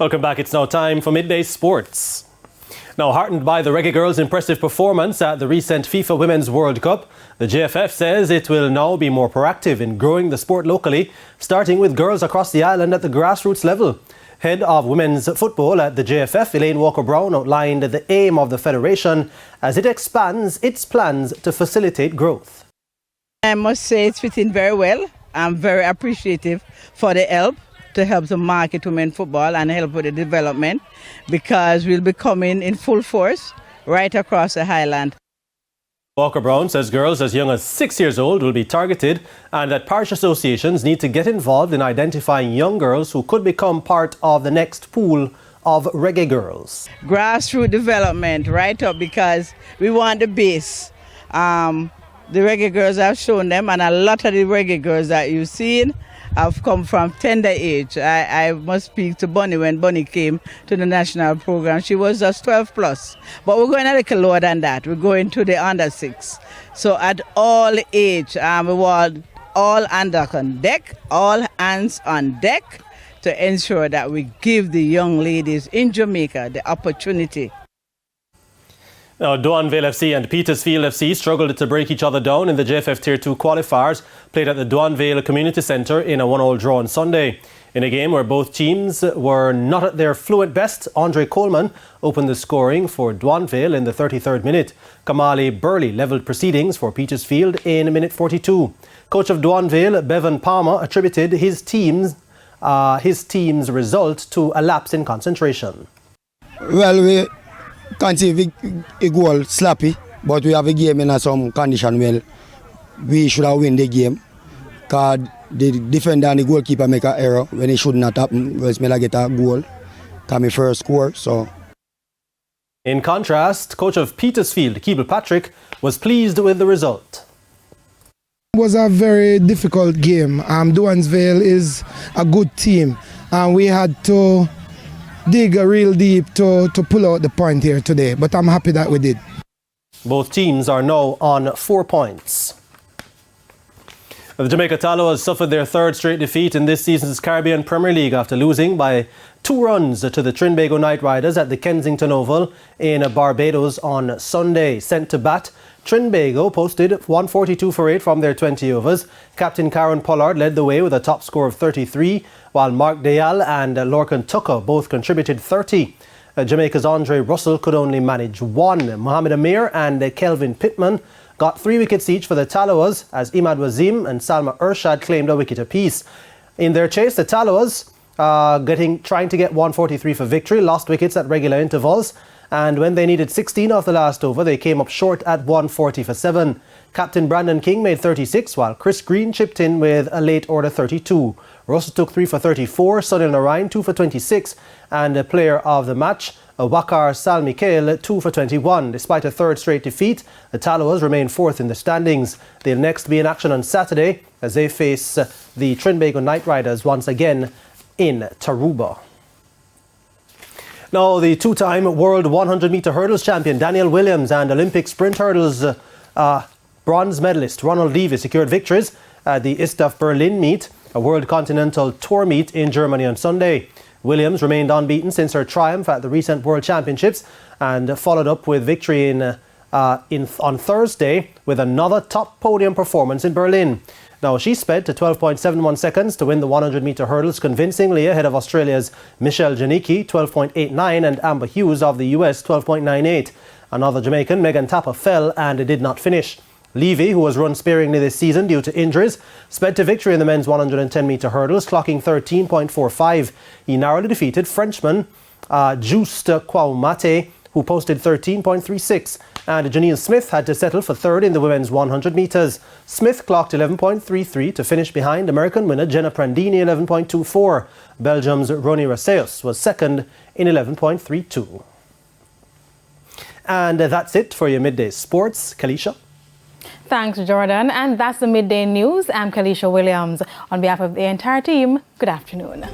Welcome back. It's now time for Midday Sports. Now, heartened by the Reggae Girls' impressive performance at the recent FIFA Women's World Cup, the JFF says it will now be more proactive in growing the sport locally, starting with girls across the island at the grassroots level. Head of women's football at the JFF, Elaine Walker-Brown, outlined the aim of the federation as it expands its plans to facilitate growth. I must say it's fitting very well. I'm very appreciative for the help to market women football and help with the development, because we'll be coming in full force right across the highland. Walker-Brown says girls as young as 6 years old will be targeted and that parish associations need to get involved in identifying young girls who could become part of the next pool of reggae girls. Grassroots development right up, because we want the base. The reggae girls have shown them, and a lot of the reggae girls that you've seen have come from tender age. I must speak to Bunny when Bunny came to the national program. She was just 12 plus. But we're going a little lower than that. We're going to the under 6. So at all age, we want all hands on deck, all hands on deck to ensure that we give the young ladies in Jamaica the opportunity. Now, Duanville FC and Petersfield FC struggled to break each other down in the JFF Tier 2 qualifiers played at the Duanville Community Centre in a 1-1 draw on Sunday. In a game where both teams were not at their fluent best, Andre Coleman opened the scoring for Duanville in the 33rd minute. Kamali Burley levelled proceedings for Petersfield in minute 42. Coach of Duanville, Bevan Palmer, attributed his team's result to a lapse in concentration. Well, we can't see a goal sloppy, but we have a game in some condition. Well, we should have won the game, because the defender and the goalkeeper make an error when it should not happen. Whereas me get a goal, because my first score. So. In contrast, coach of Petersfield, Keeble Patrick, was pleased with the result. It was a very difficult game. Duansville is a good team, and we had to dig real deep to pull out the point here today, but I'm happy that we did. Both teams are now on 4 points. The Jamaica Tallows suffered their third straight defeat in this season's Caribbean Premier League after losing by 2 runs to the Trinbago Knight Riders at the Kensington Oval in Barbados on Sunday. Sent to bat, Trinbago posted 142 for 8 from their 20 overs. Captain Karen Pollard led the way with a top score of 33, while Mark Dayal and Lorcan Tucker both contributed 30. Jamaica's Andre Russell could only manage 1. Mohamed Amir and Kelvin Pittman got 3 wickets each for the Tallowas, as Imad Wazim and Salma Urshad claimed a wicket apiece. In their chase, the Tallowas trying to get 143 for victory, lost wickets at regular intervals, and when they needed 16 off the last over, they came up short at 140 for 7. Captain Brandon King made 36, while Chris Green chipped in with a late order 32. Russell took 3 for 34, Sunil Narayan 2 for 26, and the player of the match, Wakar Salmikhail, 2 for 21. Despite a third straight defeat, the Tallowas remain 4th in the standings. They'll next be in action on Saturday as they face the Trinbago Knight Riders once again in Tarouba. Now, the 2-time world 100-meter hurdles champion Daniel Williams and Olympic sprint hurdles bronze medalist Ronald Levy secured victories at the ISTAF Berlin meet, a World Continental Tour meet in Germany on Sunday. Williams remained unbeaten since her triumph at the recent World Championships and followed up with victory on Thursday with another top podium performance in Berlin. Now, she sped to 12.71 seconds to win the 100-meter hurdles convincingly ahead of Australia's Michelle Janicki, 12.89, and Amber Hughes of the US, 12.98. Another Jamaican, Megan Tapper, fell and did not finish. Levy, who has run sparingly this season due to injuries, sped to victory in the men's 110-meter hurdles, clocking 13.45. He narrowly defeated Frenchman Juste Kwaumate, who posted 13.36, and Janine Smith had to settle for third in the women's 100 metres. Smith clocked 11.33 to finish behind American winner Jenna Prandini, 11.24. Belgium's Ronnie Raseus was second in 11.32. And that's it for your Midday Sports. Kalisha? Thanks, Jordan. And that's the Midday News. I'm Kalisha Williams. On behalf of the entire team, good afternoon.